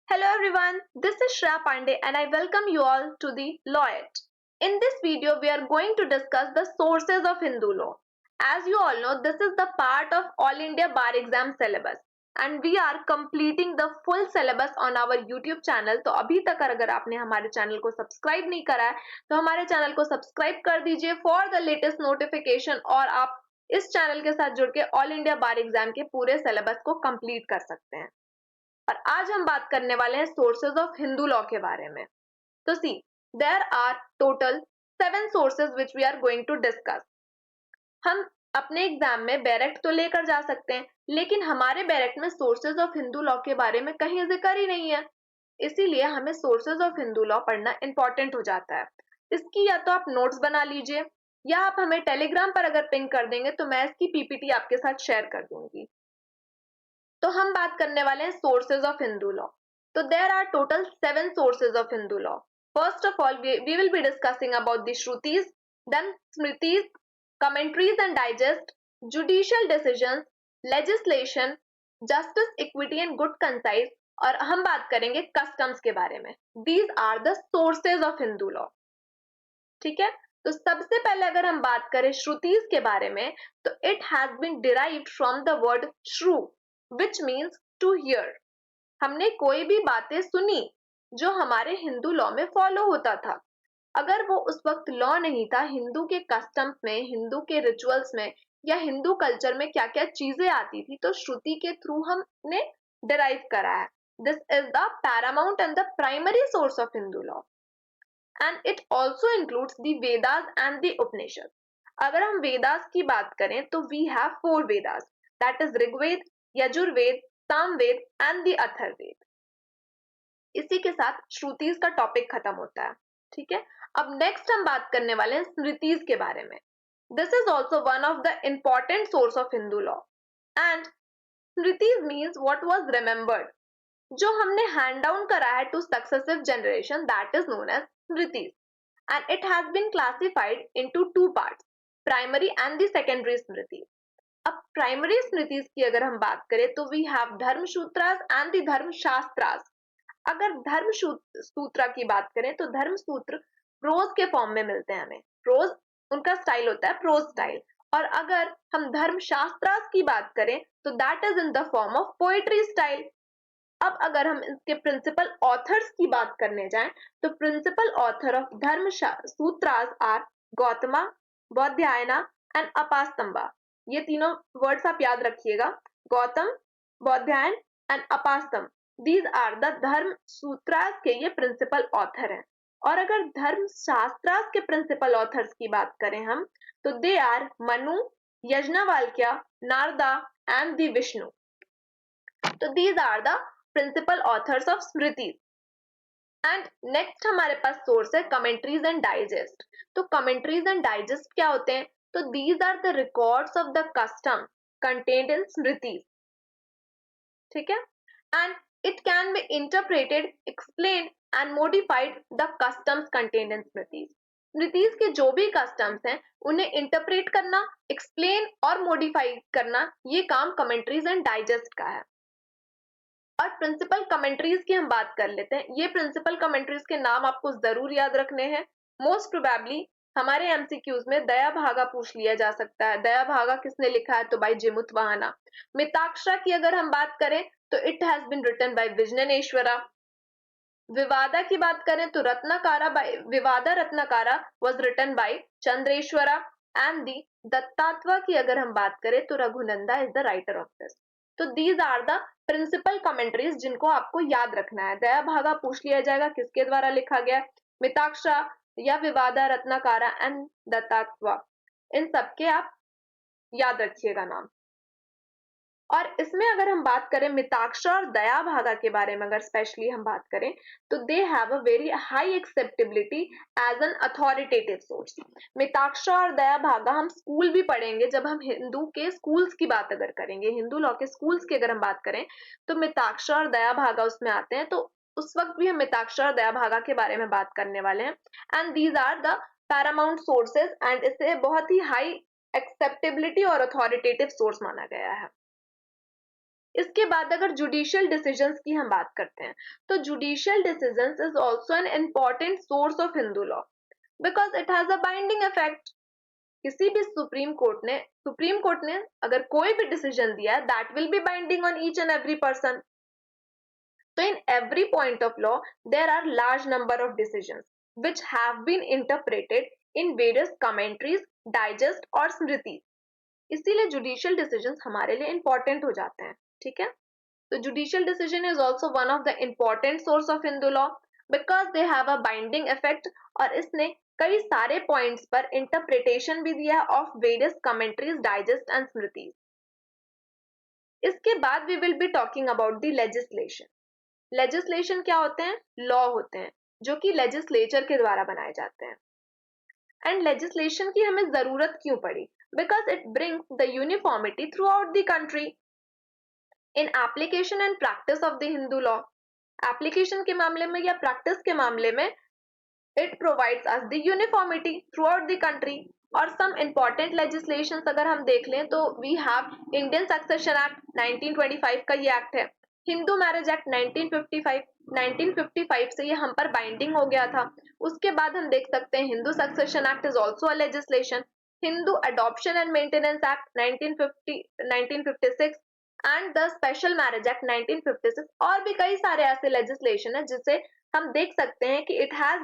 Hello everyone, this is Shreya Pandey and I welcome you all to the Lawit. In this video, we are going to discuss the sources of Hindu law. As you all know, this is the part of All India Bar Exam syllabus and we are completing the full syllabus on our YouTube channel. तो अभी तक अगर आपने हमारे channel को subscribe नहीं करा है तो हमारे चैनल को सब्सक्राइब कर दीजिए फॉर द लेटेस्ट नोटिफिकेशन और आप इस चैनल के साथ जुड़ के ऑल इंडिया बार एग्जाम के पूरे सिलेबस को कंप्लीट कर सकते हैं। और आज हम बात करने वाले हैं सोर्सेज ऑफ हिंदू लॉ के बारे में। तो see there are total 7 sources which we are going to discuss. हम अपने एग्जाम में बैरेक्ट तो लेकर जा सकते हैं, लेकिन हमारे बैरेक्ट में सोर्सेज ऑफ हिंदू लॉ के बारे में कहीं जिक्र ही नहीं है, इसीलिए हमें सोर्सेज ऑफ हिंदू लॉ पढ़ना इंपॉर्टेंट हो जाता है। इसकी या तो आप नोट्स बना लीजिए या आप हमें टेलीग्राम पर अगर पिंग कर देंगे तो मैं इसकी पीपीटी आपके साथ शेयर कर दूंगी। तो हम बात करने वाले हैं सोर्सेज ऑफ हिंदू लॉ। तो there are total 7 sources of Hindu law. First of all we will be discussing about the Shrutis, then Smritis, commentaries and digest, judicial decisions, legislation, justice, equity and good conscience, और हम बात करेंगे कस्टम्स के बारे में। These are the sources of Hindu law. ठीक है, तो सबसे पहले अगर हम बात करें श्रुतिज के बारे में तो it has been derived from the word श्रु which means to hear। हमने कोई भी बातें सुनी जो हमारे हिंदू लॉ में फॉलो होता था, अगर वो उस वक्त लॉ नहीं था, हिंदू के कस्टम्स में, हिंदू के रिचुअल्स में या हिंदू कल्चर में क्या क्या चीजें आती थी, तो श्रुति के थ्रू हमने डिराइव करा है। This is the paramount and the primary source of Hindu law and it also includes the Vedas and the Upanishad. अगर हम वेदास की बात करें तो we have 4 Vedas, that is Rigveda, Yajurveda, Samaveda and the Atharvaveda. इसी के साथ श्रुतिज का टॉपिक खत्म होता है। ठीक है, अब नेक्स्ट हम बात करने वाले हैं स्मृतिज के बारे में। This is also one of the important source of Hindu law and Smritis means what was remembered, जो हमने हैंड डाउन करा है to successive generation, that is known as Smritis and it has been classified into 2 parts, primary and the secondary Smriti. अब primary smritis की अगर हम बात करें तो वी हैव धर्म सूत्रास एंड द धर्म शास्त्रास। अगर धर्म सूत्र की बात करें तो धर्म सूत्र प्रोज के फॉर्म में मिलते हैं हमें, प्रोज उनका स्टाइल होता है प्रोज स्टाइल। और अगर हम धर्म शास्त्रास की बात करें तो that is in the form of poetry style. अब अगर हम इसके प्रिंसिपल ऑथर्स की बात करने जाएं तो प्रिंसिपल ऑथर ऑफ धर्म सूत्रास आर गौतमा, बौधायना एंड अपास्तंबा। ये तीनों वर्ड्स आप याद रखिएगा, Gautam, Baudhayan and Apastamba. These are the Dharma Sutras के ये प्रिंसिपल ऑथर हैं। और अगर धर्म शास्त्रास के प्रिंसिपल ऑथर्स की बात करें हम तो they are Manu, Yajnavalkya, Narada and the Vishnu. तो these are the principal authors of Smriti. And next हमारे पास सोर्स है कमेंट्रीज एंड डाइजेस्ट। तो कमेंट्रीज एंड डाइजेस्ट क्या होते हैं? तो these are the records of the custom contained in smritis। ठीक है, and it can be interpreted, explained and modified the customs contained in smritis। Smritis के जो भी कस्टम्स हैं उन्हें इंटरप्रेट करना, एक्सप्लेन और मॉडिफाई करना, ये काम कमेंट्रीज एंड डाइजेस्ट का है। और प्रिंसिपल कमेंट्रीज की हम बात कर लेते हैं। ये प्रिंसिपल कमेंट्रीज के नाम आपको जरूर याद रखने हैं। मोस्ट प्रोबेबली हमारे एमसीक्यूज में दया भागा पूछ लिया जा सकता है। दया भागा किसने लिखा है? तो बाय जिमुतवाहना। मिताक्षरा की अगर हम बात करें तो it has been written by Vijnaneshwara. Vivada की बात करें तो Ratnakara by Vivada Ratnakara was written by Chandeshwara and the Dattatva की अगर हम बात करें तो Raghunanda is the writer of this. तो these are the principal commentaries जिनको आपको याद रखना है। दया भागा पूछ लिया जाएगा किसके द्वारा लिखा गया, मिताक्षरा या विवादा रत्नाकारा एंड दत्तात्वा, इन सबके आप याद रखिएगा नाम। और इसमें अगर हम बात करें मिताक्षरा और दया भागा के बारे में अगर स्पेशली हम बात करें तो they have a very high acceptability as an authoritative source. Mitakshara और दया भागा हम स्कूल भी पढ़ेंगे, जब हम हिंदू के स्कूल्स की बात अगर करेंगे, हिंदू लॉ के स्कूल्स की अगर हम बात करें तो मिताक्षरा और दया भागा उसमें आते हैं। तो उस वक्त भी हम मिताक्षरा और दया भागा के बारे में बात करने वाले हैं। And these are the paramount sources and इसे बहुत ही हाई एक्सेप्टेबिलिटी और अथॉरिटेटिव सोर्स माना गया है। इसके बाद अगर जुडिशियल डिसीजंस की हम बात करते हैं तो judicial decisions is also an important source of Hindu law because it has a binding effect. किसी भी सुप्रीम कोर्ट ने अगर कोई भी डिसीजन दिया है that will be binding on each and every person. So in every point of law, there are large number of decisions which have been interpreted in various commentaries, digest और स्मृति। इसीलिए judicial decisions हमारे लिए important हो जाते हैं, ठीक है। तो judicial decision is also one of the important source of Hindu law because they have a binding effect और इसने कई सारे पॉइंट्स पर इंटरप्रिटेशन भी दिया of various commentaries, digest and Smriti. इसके बाद we will be talking about the legislation. Legislation क्या होते हैं? लॉ होते हैं जो कि लेजिस्लेचर के द्वारा बनाए जाते हैं। एंड लेजिस्लेशन की हमें जरूरत क्यों पड़ी? Because it brings the uniformity throughout the country in application and practice of the Hindu law. Application के मामले में या प्रैक्टिस के मामले में it provides us the uniformity throughout the country. और सम इंपॉर्टेंट लेजिस्लेशन अगर हम देख लें तो we have Indian succession act 1925 का ये एक्ट है, हिंदू मैरिज एक्ट 1955 से ये हम पर बाइंडिंग हो गया था। उसके बाद हम देख सकते हैं Hindu succession act is also a legislation, Hindu adoption and maintenance act 1956 and the special marriage act 1956 और भी कई सारे ऐसे लेजिस्लेशन है जिससे हम देख सकते हैं कि it has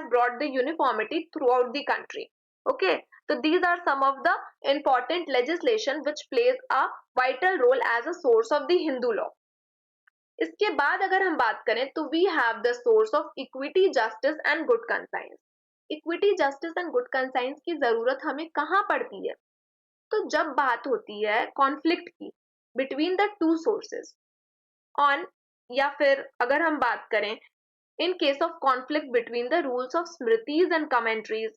brought the uniformity throughout the country. Okay, so these are some of the important legislation which plays a vital role as a source of the Hindu law. इसके बाद अगर हम बात करें तो we have the source of equity, justice and good conscience. Equity, justice and good conscience की जरूरत हमें कहाँ पड़ती है? तो जब बात होती है कॉन्फ्लिक्ट की between the two sources on, या फिर अगर हम बात करें in case of conflict between the rules of Smritis and commentaries,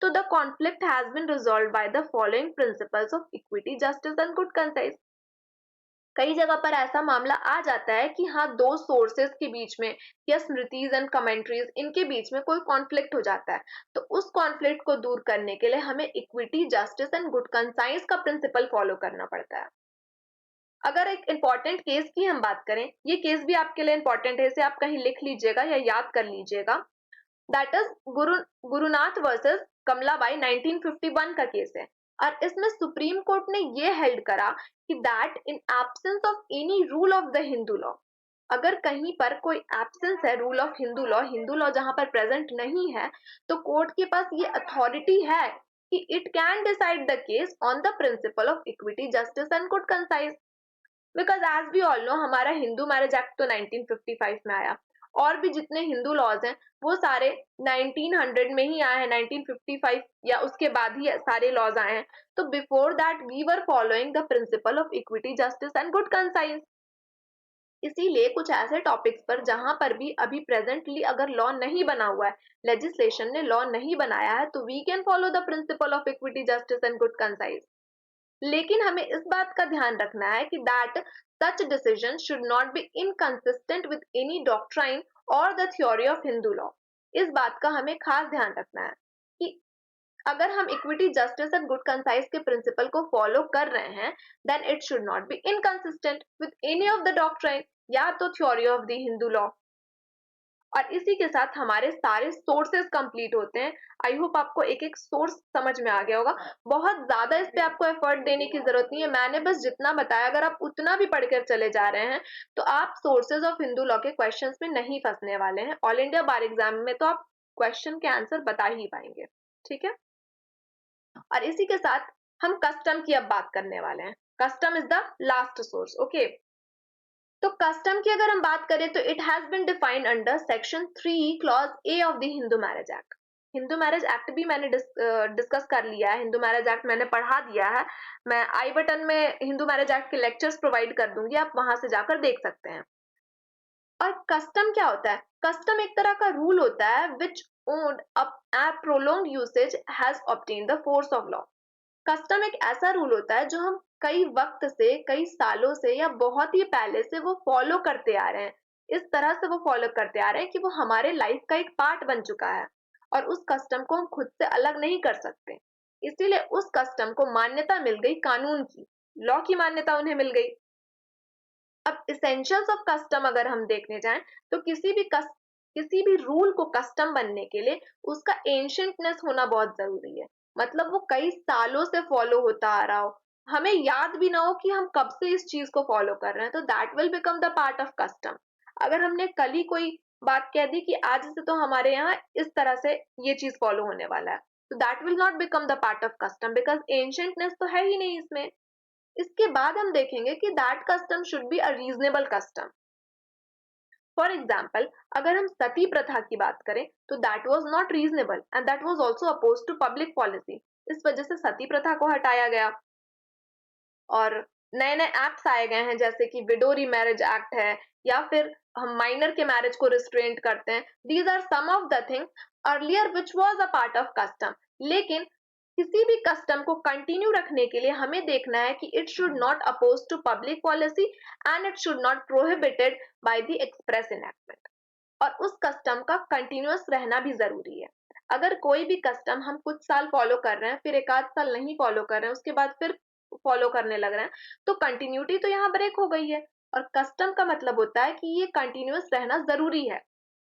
तो the conflict has been resolved by the following principles of equity, justice and good conscience। कई जगह पर ऐसा मामला आ जाता है कि हाँ, दो सोर्सेस के बीच में या स्मृतिज एंड कमेंट्रीज इनके बीच में कोई कॉन्फ्लिक्ट हो जाता है, तो उस कॉन्फ्लिक्ट को दूर करने के लिए हमें equity, justice and good conscience का प्रिंसिपल फॉलो करना पड़ता है। अगर एक इंपॉर्टेंट केस की हम बात करें, ये केस भी आपके लिए इंपॉर्टेंट है, इसे आप कहीं लिख लीजिएगा या याद कर लीजिएगा। That is Gurunath versus Kamlabai 1951 का केस है और इसमें सुप्रीम कोर्ट ने ये हेल्ड करा कि that in absence of any rule of the Hindu law, अगर कहीं पर कोई एब्सेंस है रूल ऑफ हिंदू लॉ जहां पर प्रेजेंट नहीं है, तो कोर्ट के पास ये अथॉरिटी है कि it can decide the case on the principle of equity, justice and good conscience. Because as we all know हमारा हिंदू मैरिज एक्ट तो 1955 में आया और भी जितने हिंदू लॉज हैं वो सारे 1900 में ही आए हैं, 1955 या उसके बाद ही सारे लॉज आए हैं। तो before that we were following the principle of equity, justice and good conscience. इसीलिए कुछ ऐसे टॉपिक्स पर जहां पर भी अभी प्रेजेंटली अगर लॉ नहीं बना हुआ है, लेजिस्लेशन ने लॉ नहीं बनाया है, तो we can follow the principle of equity, justice and good conscience. लेकिन हमें इस बात का ध्यान रखना है कि that such decisions should not be inconsistent with any doctrine or the theory of Hindu law। इस बात का हमें खास ध्यान रखना है कि अगर हम equity, justice and good conscience के प्रिंसिपल को फॉलो कर रहे हैं then it should not be inconsistent with any of the doctrine या तो theory of the Hindu law. और इसी के साथ हमारे सारे सोर्सेज कंप्लीट होते हैं। आई होप आपको एक एक सोर्स समझ में आ गया होगा। बहुत ज्यादा इस पे आपको एफर्ट देने की जरूरत नहीं है, मैंने बस जितना बताया अगर आप उतना भी पढ़कर चले जा रहे हैं तो आप सोर्सेज ऑफ हिंदू लॉ के क्वेश्चंस में नहीं फंसने वाले हैं। ऑल इंडिया बार एग्जाम में तो आप क्वेश्चन के आंसर बता ही पाएंगे, ठीक है। और इसी के साथ हम कस्टम की अब बात करने वाले हैं। Custom is the last source. Okay, तो कस्टम की अगर हम बात करें तो it has been defined under section 3 clause A of the Hindu marriage act. Hindu marriage act भी मैंने डिस्कस कर लिया है, हिंदू मैरिज एक्ट मैंने पढ़ा दिया है। मैं आई बटन में हिंदू मैरिज एक्ट के लेक्चर्स प्रोवाइड कर दूंगी, आप वहां से जाकर देख सकते हैं। और कस्टम क्या होता है? कस्टम एक तरह का रूल होता है which owned a prolonged usage has obtained the force of law. Custom एक ऐसा रूल होता है जो हम कई वक्त से, कई सालों से या बहुत ही पहले से वो फॉलो करते आ रहे हैं। इस तरह से वो फॉलो करते आ रहे हैं कि वो हमारे लाइफ का एक पार्ट बन चुका है और उस कस्टम को हम खुद से अलग नहीं कर सकते। इसीलिए उस कस्टम को मान्यता मिल गई कानून की, लॉ की मान्यता उन्हें मिल गई। अब इसेंशियल्स ऑफ कस्टम अगर हम देखने जाएं तो किसी भी रूल को कस्टम बनने के लिए उसका एंशियंटनेस होना बहुत जरूरी है। मतलब वो कई सालों से फॉलो होता आ रहा हो, हमें याद भी ना हो कि हम कब से इस चीज को फॉलो कर रहे हैं, तो that will become the part of custom. अगर हमने कल ही कोई बात कह दी कि आज से तो हमारे यहाँ इस तरह से ये चीज फॉलो होने वाला है, तो that will not become the part of custom because ancientness तो है ही नहीं इसमें। इसके बाद हम देखेंगे कि that custom should be a reasonable custom. For example, अगर हम सती प्रथा की बात करें तो that was not reasonable and that was also oppose to public policy. इस वजह से सती प्रथा को हटाया गया और नए नए एक्ट्स आए गए हैं, जैसे कि विडो रीमैरिज एक्ट है, या फिर हम माइनर के मैरिज को रिस्ट्रेंट करते हैं। These are some of the thing earlier which was a part of custom. लेकिन किसी भी कस्टम को कंटिन्यू रखने के लिए हमें देखना है कि it should not oppose to public policy and it should not prohibited by the express enactment. और उस कस्टम का कंटिन्यूअस रहना भी जरूरी है। अगर कोई भी कस्टम हम कुछ साल फॉलो कर रहे हैं, फिर एक आध साल नहीं फॉलो कर रहे हैं, उसके बाद फिर फॉलो करने लग रहे हैं, तो कंटिन्यूटी तो यहाँ ब्रेक हो गई है। और कस्टम का मतलब होता है कि ये कंटिन्यूअस रहना जरूरी है।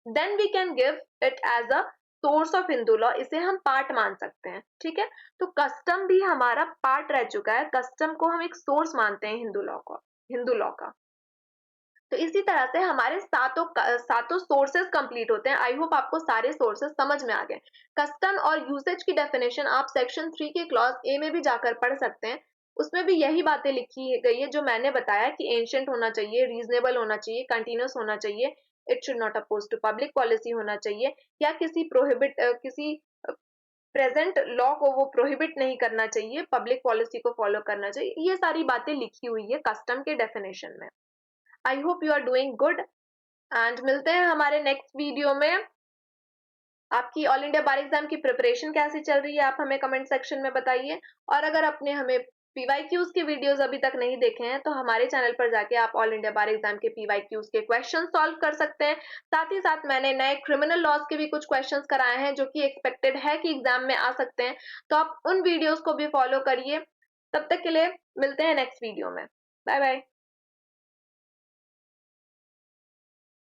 Then we can give it as a source of Hindu law, इसे हम पार्ट मान सकते हैं। ठीक है, तो कस्टम भी हमारा पार्ट रह चुका है, कस्टम को हम एक सोर्स मानते हैं हिंदू लॉ का। तो इसी तरह से हमारे सातों सोर्सेस कंप्लीट होते हैं। आई होप आपको सारे सोर्सेस समझ में आ गए। कस्टम और यूसेज की डेफिनेशन आप सेक्शन 3 के क्लॉज ए में भी जाकर पढ़ सकते हैं। उसमें भी यही बातें लिखी गई है जो मैंने बताया कि एंशियंट होना चाहिए, रीजनेबल होना चाहिए, कंटिन्यूस होना चाहिए, it should not oppose to public policy होना चाहिए, या किसी प्रेजेंट लॉ को वो प्रोहिबिट नहीं करना चाहिए, पब्लिक पॉलिसी को फॉलो करना चाहिए। ये सारी बातें लिखी हुई है कस्टम के डेफिनेशन में। I hope you are doing good and मिलते हैं हमारे नेक्स्ट वीडियो में। आपकी ऑल इंडिया बार एग्जाम की प्रिपरेशन कैसी चल रही है आप हमें कमेंट सेक्शन में बताइए। और अगर आपने हमें पीवाईक्यूज के वीडियोस अभी तक नहीं देखे हैं तो हमारे चैनल पर जाके आप ऑल इंडिया बार एग्जाम के पीवाईक्यूज के क्वेश्चन सॉल्व कर सकते हैं। साथ ही साथ मैंने नए क्रिमिनल लॉज के भी कुछ क्वेश्चंस कराए हैं जो कि एक्सपेक्टेड है कि एग्जाम में आ सकते हैं, तो आप उन वीडियोस को भी फॉलो करिए। तब तक के लिए मिलते हैं नेक्स्ट वीडियो में। Bye bye.